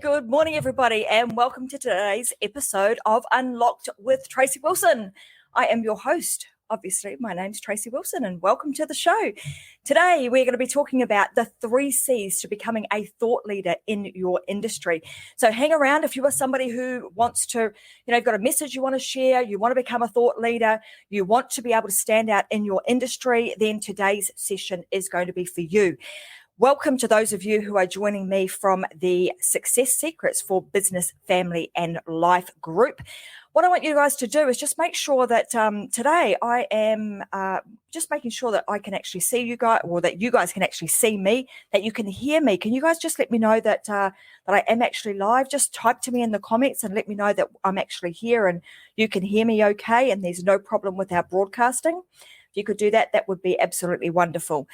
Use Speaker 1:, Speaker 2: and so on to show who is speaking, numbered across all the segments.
Speaker 1: Good morning, everybody, and welcome to today's episode of Unlocked with Tracy Wilson. I am your host. Obviously, my name's Tracy Wilson, and welcome to the show. Today, we're going to be talking about the 3 C's to becoming a thought leader in your industry. So hang around if you are somebody who wants to, you've got a message you want to share, you want to become a thought leader, you want to be able to stand out in your industry, then today's session is going to be for you. Welcome to those of you who are joining me from the Success Secrets for Business, Family and Life group. What I want you guys to do is just make sure that today I am just making sure that I can actually see you guys, or that you guys can actually see me, that you can hear me. Can you guys just let me know that that I am actually live? Just type to me in the comments and let me know that I'm actually here and you can hear me okay and there's no problem with our broadcasting. If you could do that, that would be absolutely wonderful.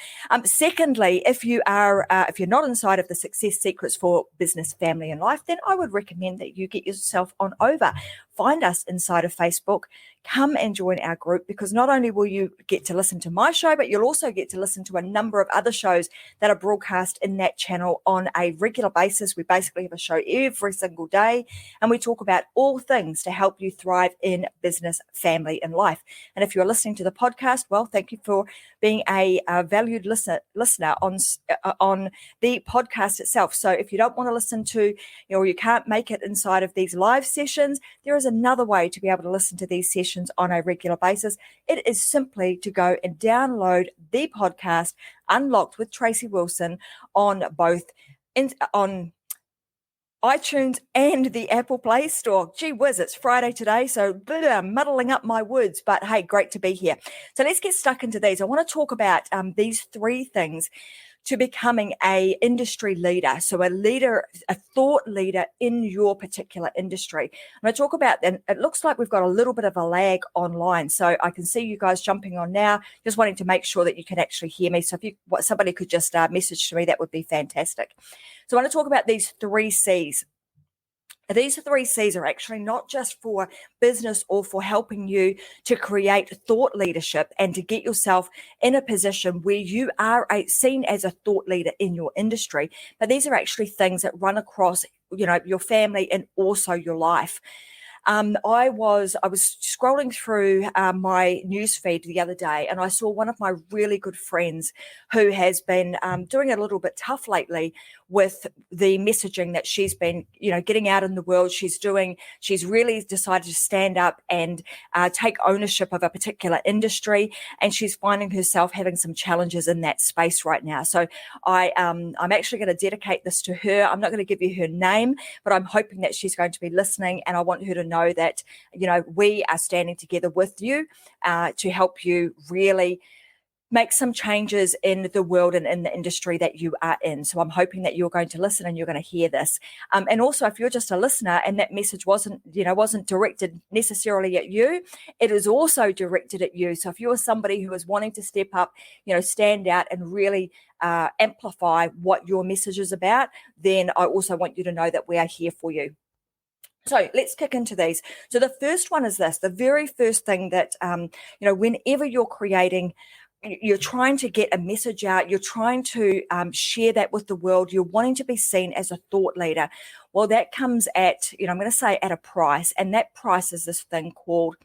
Speaker 1: Secondly, if you're not inside of the Success Secrets for Business, Family and Life, then I would recommend that you get yourself on over. Find us inside of Facebook. Come and join our group, because not only will you get to listen to my show, but you'll also get to listen to a number of other shows that are broadcast in that channel on a regular basis. We basically have a show every single day, and we talk about all things to help you thrive in business, family, and life. And if you're listening to the podcast, well, thank you for being a valued listener on the podcast itself. So if you don't want to listen to, or you can't make it inside of these live sessions, there is another way to be able to listen to these sessions on a regular basis. It is simply to go and download the podcast Unlocked with Tracy Wilson on both on iTunes and the Apple Play Store. Gee whiz, it's Friday today, so I'm muddling up my words, but hey, great to be here. So let's get stuck into these. I want to talk about these 3 things to becoming a industry leader. So a thought leader in your particular industry. And I talk about, and it looks like we've got a little bit of a lag online. So I can see you guys jumping on now, just wanting to make sure that you can actually hear me. So if somebody could just message to me, that would be fantastic. So I want to talk about these 3 C's. These 3 C's are actually not just for business or for helping you to create thought leadership and to get yourself in a position where you are seen as a thought leader in your industry, but these are actually things that run across, your family and also your life. I was scrolling through my newsfeed the other day, and I saw one of my really good friends who has been doing it a little bit tough lately with the messaging that she's been, getting out in the world. She's really decided to stand up and take ownership of a particular industry, and she's finding herself having some challenges in that space right now. So I'm actually going to dedicate this to her. I'm not going to give you her name, but I'm hoping that she's going to be listening, and I want her to know that, we are standing together with you to help you really make some changes in the world and in the industry that you are in. So I'm hoping that you're going to listen and you're going to hear this. And also, if you're just a listener and that message wasn't directed necessarily at you, it is also directed at you. So if you're somebody who is wanting to step up, stand out and really amplify what your message is about, then I also want you to know that we are here for you. So let's kick into these. So the first one is this. The very first thing that, whenever you're you're trying to get a message out, you're trying to share that with the world, you're wanting to be seen as a thought leader. Well, that comes at, I'm going to say at a price, and that price is this thing called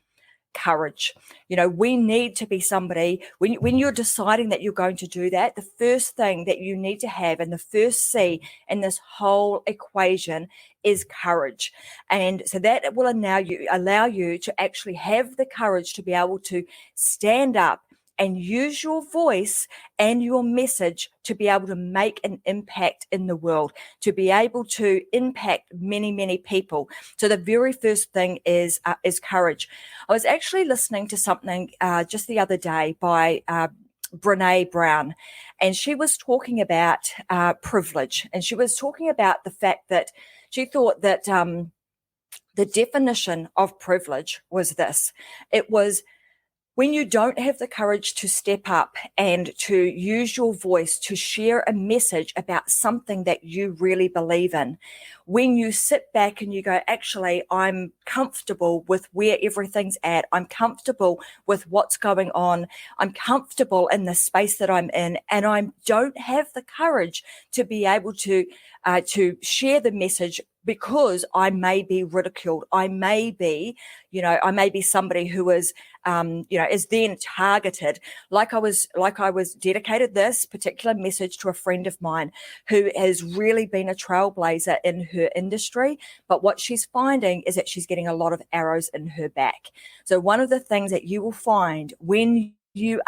Speaker 1: courage. We need to be somebody, when you're deciding that you're going to do that, the first thing that you need to have, and the first C in this whole equation, is courage. And so that will allow you to actually have the courage to be able to stand up and use your voice and your message to be able to make an impact in the world, to be able to impact many, many people. So the very first thing is courage. I was actually listening to something just the other day by Brené Brown, and she was talking about privilege, and she was talking about the fact that she thought that the definition of privilege was this. It was when you don't have the courage to step up and to use your voice to share a message about something that you really believe in. when you sit back and you go, actually, I'm comfortable with where everything's at. I'm comfortable with what's going on. I'm comfortable in the space that I'm in, and I don't have the courage to be able to share the message because I may be ridiculed. I may be somebody who is, is then targeted. Like I was dedicated this particular message to a friend of mine who has really been a trailblazer in her industry. But what she's finding is that she's getting a lot of arrows in her back. So one of the things that you will find when you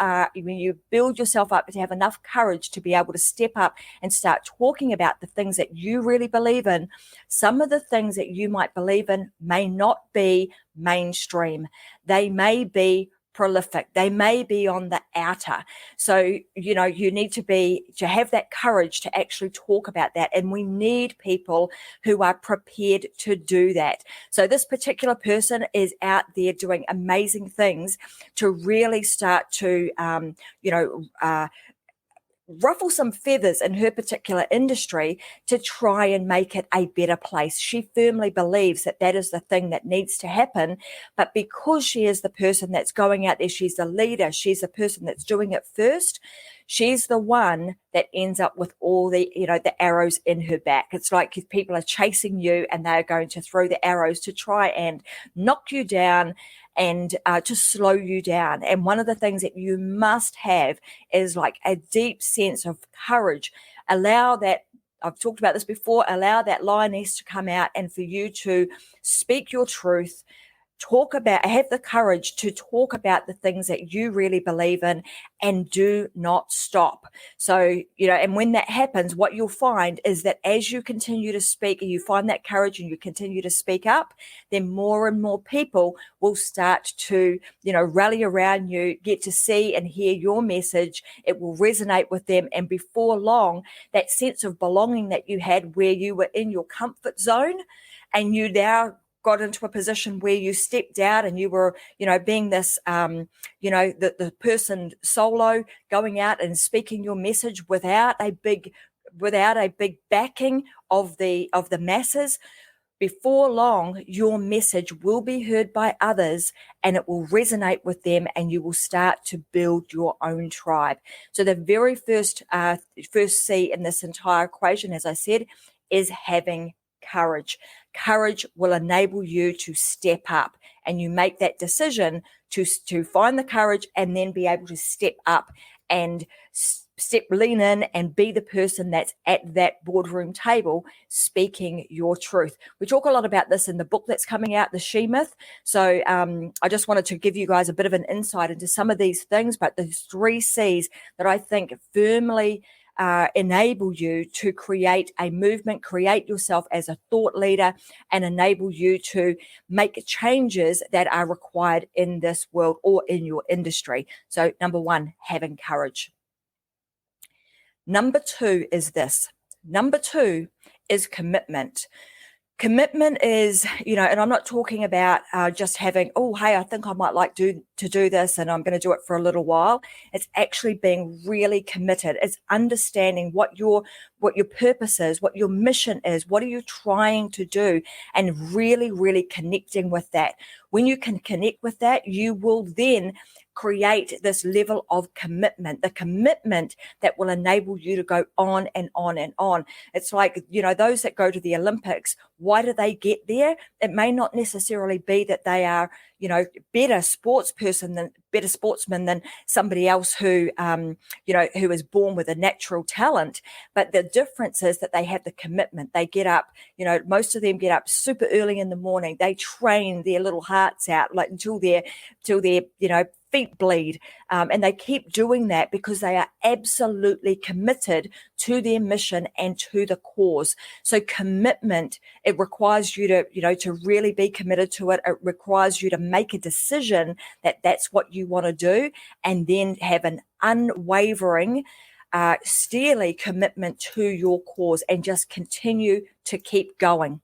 Speaker 1: build yourself up to have enough courage to be able to step up and start talking about the things that you really believe in, some of the things that you might believe in may not be mainstream. They may be prolific. They may be on the outer. So, you need to have that courage to actually talk about that. And we need people who are prepared to do that. So this particular person is out there doing amazing things to really start to, ruffle some feathers in her particular industry to try and make it a better place. She firmly believes that that is the thing that needs to happen. But because she is the person that's going out there, she's the leader, she's the person that's doing it first, she's the one that ends up with all the arrows in her back. It's like if people are chasing you and they're going to throw the arrows to try and knock you down and to slow you down. And one of the things that you must have is like a deep sense of courage. Allow that, I've talked about this before, allow that lioness to come out and for you to speak your truth. Have the courage to talk about the things that you really believe in and do not stop. So, and when that happens, what you'll find is that as you continue to speak and you find that courage and you continue to speak up, then more and more people will start to, rally around you, get to see and hear your message. It will resonate with them. And before long, that sense of belonging that you had where you were in your comfort zone and you now got into a position where you stepped out and you were, being this, the person solo going out and speaking your message without a big backing of the masses. Before long, your message will be heard by others and it will resonate with them and you will start to build your own tribe. So the very first C in this entire equation, as I said, is having courage. Courage will enable you to step up, and you make that decision to find the courage and then be able to step up and lean in and be the person that's at that boardroom table speaking your truth. We talk a lot about this in the book that's coming out, The She Myth. So I just wanted to give you guys a bit of an insight into some of these things, but the 3 C's that I think firmly enable you to create a movement, create yourself as a thought leader, and enable you to make changes that are required in this world or in your industry. So number 1, having courage. Number 2 is this. Number 2 is commitment. Commitment is, and I'm not talking about just having, hey, I think I might like to do this and I'm going to do it for a little while. It's actually being really committed. It's understanding what your purpose is, what your mission is, what are you trying to do, and really, really connecting with that. When you can connect with that, you will then create this level of commitment, the commitment that will enable you to go on and on and on. It's like, those that go to the Olympics, why do they get there? It may not necessarily be that they are, better sportsmen than somebody else who is born with a natural talent. But the difference is that they have the commitment. They get up, most of them get up super early in the morning. They train their little hearts out like until they're feet bleed. And they keep doing that because they are absolutely committed to their mission and to the cause. So commitment, it requires you to really be committed to it. It requires you to make a decision that that's what you want to do, and then have an unwavering, steely commitment to your cause and just continue to keep going.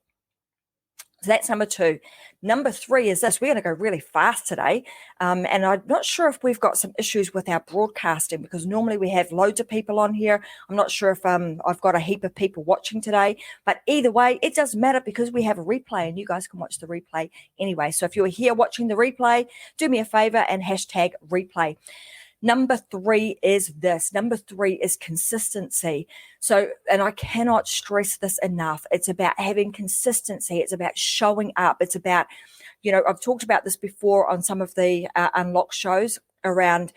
Speaker 1: So that's number 2. Number 3 is this. We're going to go really fast today. And I'm not sure if we've got some issues with our broadcasting, because normally we have loads of people on here. I'm not sure if I've got a heap of people watching today, but either way, it doesn't matter because we have a replay and you guys can watch the replay anyway. So if you're here watching the replay, do me a favor and hashtag replay. Number 3 is this. Number 3 is consistency. So, and I cannot stress this enough. It's about having consistency. It's about showing up. It's about, I've talked about this before on some of the Unlock shows around,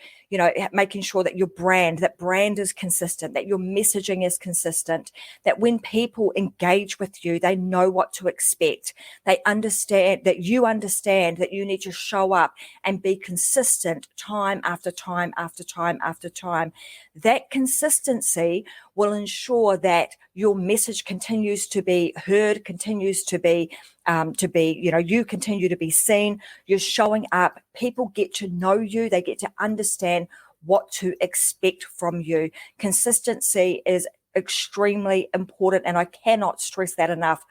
Speaker 1: making sure that that brand is consistent, that your messaging is consistent, that when people engage with you, they know what to expect. They understand that you need to show up and be consistent time after time after time after time. That consistency will ensure that your message continues to be heard, continues to be, you continue to be seen. You're showing up. People get to know you. They get to understand what to expect from you. Consistency is extremely important, and I cannot stress that enough.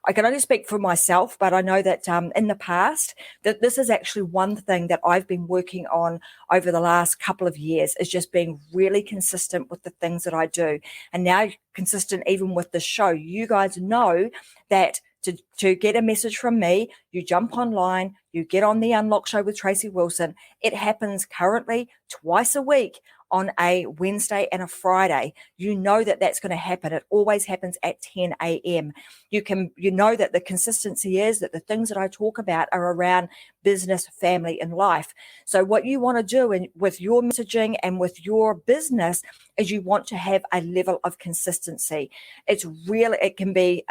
Speaker 1: I can only speak for myself, but I know that in the past, that this is actually one thing that I've been working on over the last couple of years, is just being really consistent with the things that I do. And now consistent even with the show. You guys know that to get a message from me, you jump online, you get on the Unlock Show with Tracy Wilson. It happens currently twice a week on a Wednesday and a Friday. You know that that's going to happen. It always happens at 10 a.m. You know that the consistency is that the things that I talk about are around business, family, and life. So what you want to do with your messaging and with your business is you want to have a level of consistency. It can be,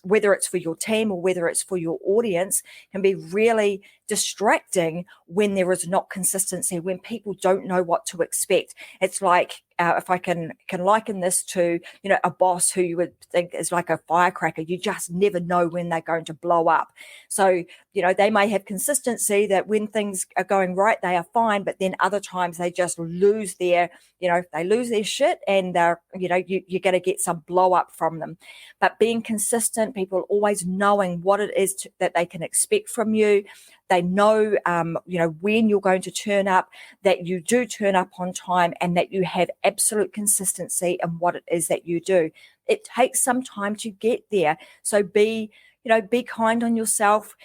Speaker 1: whether it's for your team or whether it's for your audience, can be really distracting when there is not consistency, when people don't know what to expect. It's like, if I can liken this to, a boss who you would think is like a firecracker. You just never know when they're going to blow up. So, they may have consistency that when things are going right, they are fine, but then other times they just lose their shit, and you're going to get some blow up from them. But being consistent, people always knowing what it is that they can expect from you. They know, when you're going to turn up, that you do turn up on time, and that you have absolute consistency in what it is that you do. It takes some time to get there. So be kind on yourself,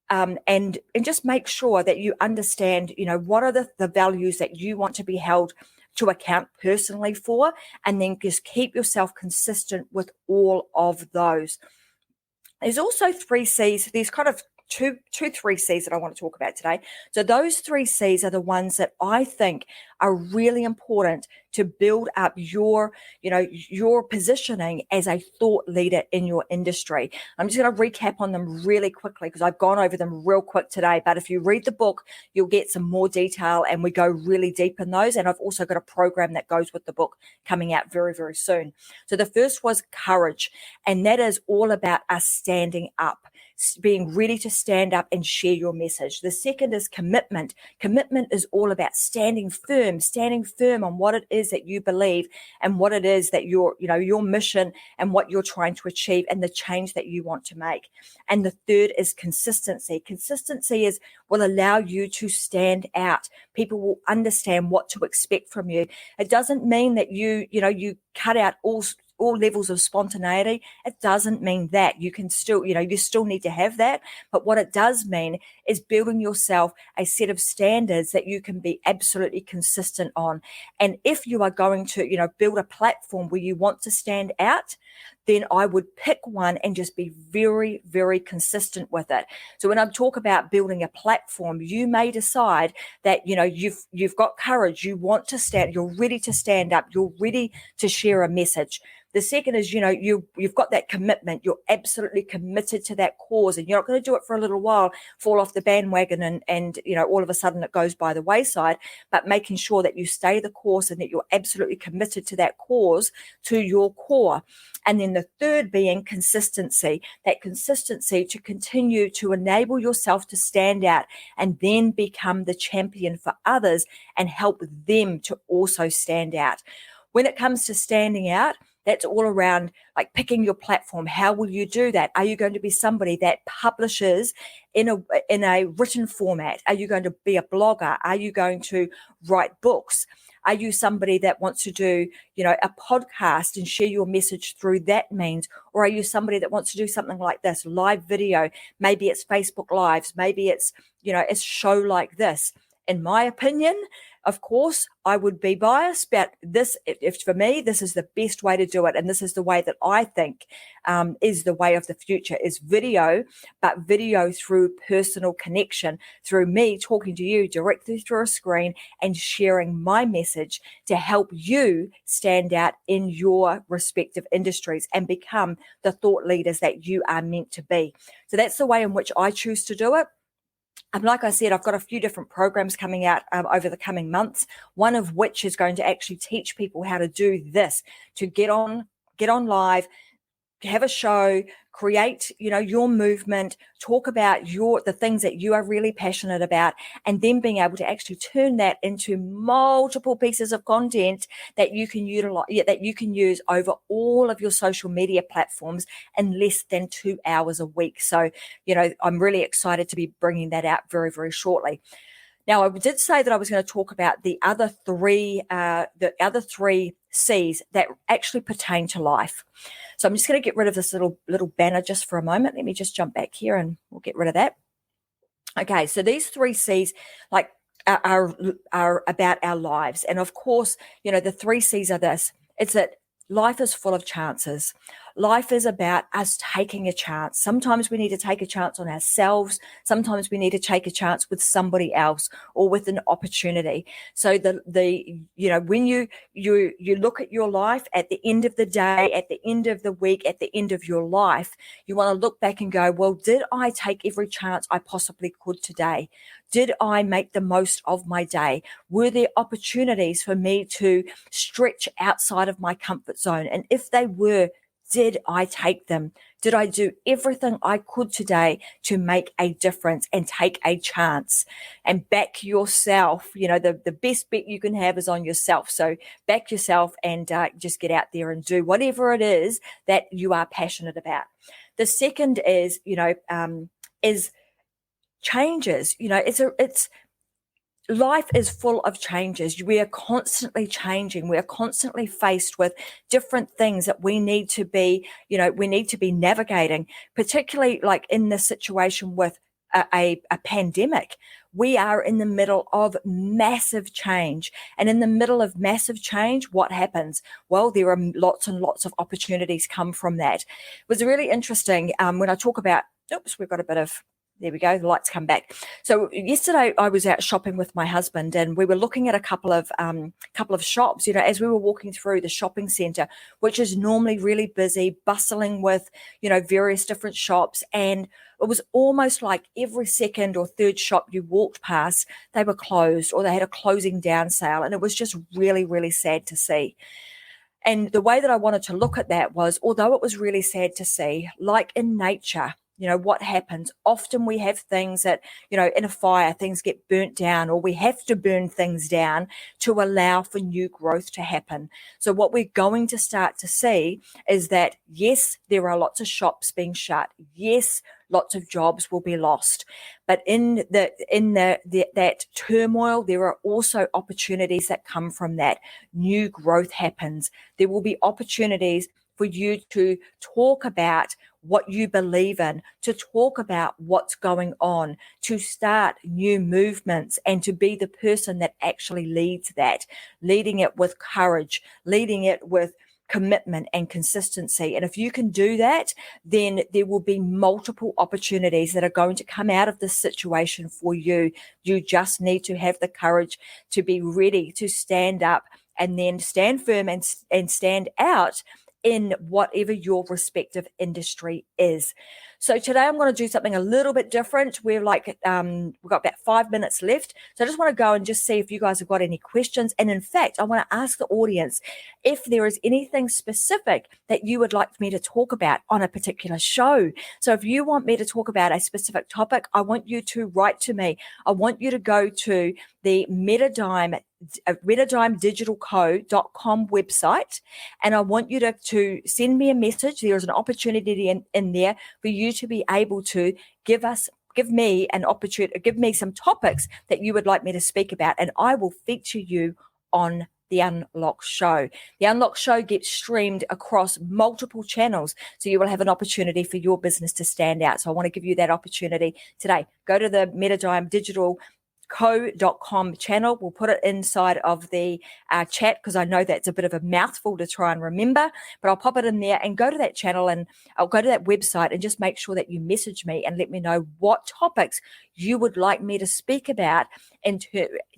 Speaker 1: and just make sure that you understand, what are the values that you want to be held to account personally for, and then just keep yourself consistent with all of those. There's also 3 C's. There's kind of two, 3 C's that I want to talk about today. So those 3 C's are the ones that I think are really important to build up your positioning as a thought leader in your industry. I'm just going to recap on them really quickly because I've gone over them real quick today. But if you read the book, you'll get some more detail, and we go really deep in those. And I've also got a program that goes with the book coming out very, very soon. So the first was courage, and that is all about us standing up, being ready to stand up and share your message. The second is commitment. Commitment is all about standing firm on what it is that you believe and what it is that your mission and what you're trying to achieve and the change that you want to make. And the third is consistency. Consistency will allow you to stand out. People will understand what to expect from you. It doesn't mean that you cut out all levels of spontaneity. It doesn't mean that. You can still, you still need to have that. But what it does mean is building yourself a set of standards that you can be absolutely consistent on. And if you are going to, build a platform where you want to stand out, then I would pick one and just be very, very consistent with it. So when I talk about building a platform, you may decide that, you've got courage, you want to stand, you're ready to stand up, you're ready to share a message. The second is, you've got that commitment. You're absolutely committed to that cause, and you're not going to do it for a little while, fall off the bandwagon and all of a sudden it goes by the wayside, but making sure that you stay the course and that you're absolutely committed to that cause, to your core. And then the third being consistency, that consistency to continue to enable yourself to stand out and then become the champion for others and help them to also stand out. When it comes to standing out, That's all around like picking your platform. How will you do that? Are you going to be somebody that publishes in a written format? Are you going to be a blogger? Are you going to write books? Are you somebody that wants to do, a podcast and share your message through that means? Or are you somebody that wants to do something like this, live video? Maybe it's Facebook Lives. Maybe it's, a show like this. In my opinion, of course, I would be biased, but if for me, this is the best way to do it. And this is the way that I think is the way of the future, is video, but video through personal connection, through me talking to you directly through a screen and sharing my message to help you stand out in your respective industries and become the thought leaders that you are meant to be. So that's the way in which I choose to do it. Like I said, I've got a few different programs coming out over the coming months, one of which is going to actually teach people how to do this, to get on live, have a show, create, your movement, talk about the things that you are really passionate about, and then being able to actually turn that into multiple pieces of content that you can utilize, that you can use over all of your social media platforms in less than 2 hours a week. So, I'm really excited to be bringing that out very, very shortly. Now, I did say that I was going to talk about the other three C's that actually pertain to life. So I'm just going to get rid of this little banner just for a moment. Let me just jump back here and we'll get rid of that. Okay, so these three C's are about our lives. And of course, the three C's are this. It's that life is full of chances. Life is about us taking a chance. Sometimes we need to take a chance on ourselves. Sometimes we need to take a chance with somebody else or with an opportunity. So when you look at your life at the end of the day, at the end of the week, at the end of your life, you want to look back and go, well, did I take every chance I possibly could today? Did I make the most of my day? Were there opportunities for me to stretch outside of my comfort zone? And if they were, did I take them? Did I do everything I could today to make a difference and take a chance and back yourself? The best bet you can have is on yourself. So back yourself and just get out there and do whatever it is that you are passionate about. The second is, is changes. Life is full of changes. We are constantly changing. We are constantly faced with different things that we need to be, navigating, particularly like in this situation with a pandemic. We are in the middle of massive change. And in the middle of massive change, what happens? Well, there are lots and lots of opportunities come from that. It was really interesting when I talk about, we've got a bit of, there we go. The lights come back. So yesterday I was out shopping with my husband and we were looking at a couple of shops, as we were walking through the shopping centre, which is normally really busy, bustling with, various different shops. And it was almost like every second or third shop you walked past, they were closed or they had a closing down sale. And it was just really, really sad to see. And the way that I wanted to look at that was, although it was really sad to see, like in nature, what happens? Often we have things that, in a fire, things get burnt down or we have to burn things down to allow for new growth to happen. So what we're going to start to see is that, yes, there are lots of shops being shut. Yes, lots of jobs will be lost. But in that turmoil, there are also opportunities that come from that. New growth happens. There will be opportunities for you to talk about what you believe in, to talk about what's going on, to start new movements and to be the person that actually leads that, leading it with courage, leading it with commitment and consistency. And if you can do that, then there will be multiple opportunities that are going to come out of this situation for you. You just need to have the courage to be ready to stand up and then stand firm and stand out in whatever your respective industry is. So today I'm going to do something a little bit different. We've got about 5 minutes left. So I just want to go and just see if you guys have got any questions. And in fact, I want to ask the audience if there is anything specific that you would like me to talk about on a particular show. So if you want me to talk about a specific topic, I want you to write to me. I want you to go to the metadimeDigitalCo.com website, and I want you to send me a message. There is an opportunity in there for you to be able to give me an opportunity, give me some topics that you would like me to speak about, and I will feature you on the Unlock Show. The Unlock Show gets streamed across multiple channels, so you will have an opportunity for your business to stand out. So I want to give you that opportunity today. Go to the metadimeDigitalCo.com channel. We'll put it inside of the chat because I know that's a bit of a mouthful to try and remember, but I'll pop it in there, and go to that channel, and I'll go to that website and just make sure that you message me and let me know what topics you would like me to speak about and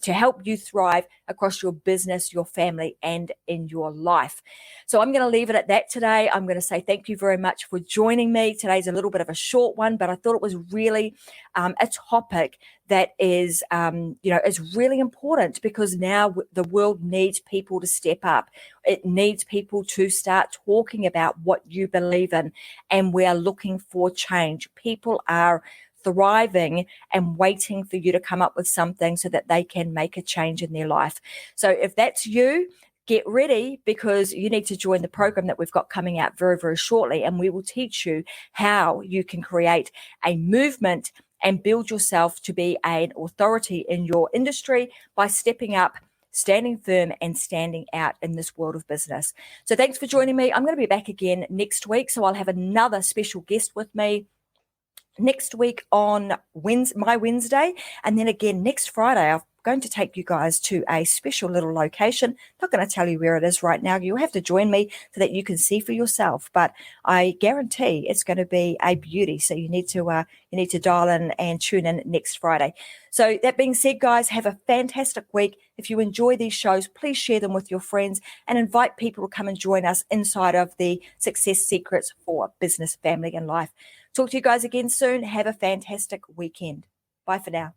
Speaker 1: to help you thrive across your business, your family, and in your life. So I'm going to leave it at that today. I'm going to say thank you very much for joining me. Today's a little bit of a short one, but I thought it was really a topic that is really important, because now the world needs people to step up. It needs people to start talking about what you believe in, and we are looking for change. People are thriving and waiting for you to come up with something so that they can make a change in their life. So if that's you, get ready, because you need to join the program that we've got coming out very, very shortly, and we will teach you how you can create a movement and build yourself to be an authority in your industry by stepping up, standing firm, and standing out in this world of business. So thanks for joining me. I'm going to be back again next week, so I'll have another special guest with me next week on my Wednesday, and then again next Friday. I'm going to take you guys to a special little location. Not going to tell you where it is right now. You'll have to join me so that you can see for yourself, but I guarantee it's going to be a beauty. So you need to dial in and tune in next Friday. So that being said, guys, have a fantastic week. If you enjoy these shows, please share them with your friends and invite people to come and join us inside of the Success Secrets for Business, Family, and Life. Talk to you guys again soon. Have a fantastic weekend. Bye for now.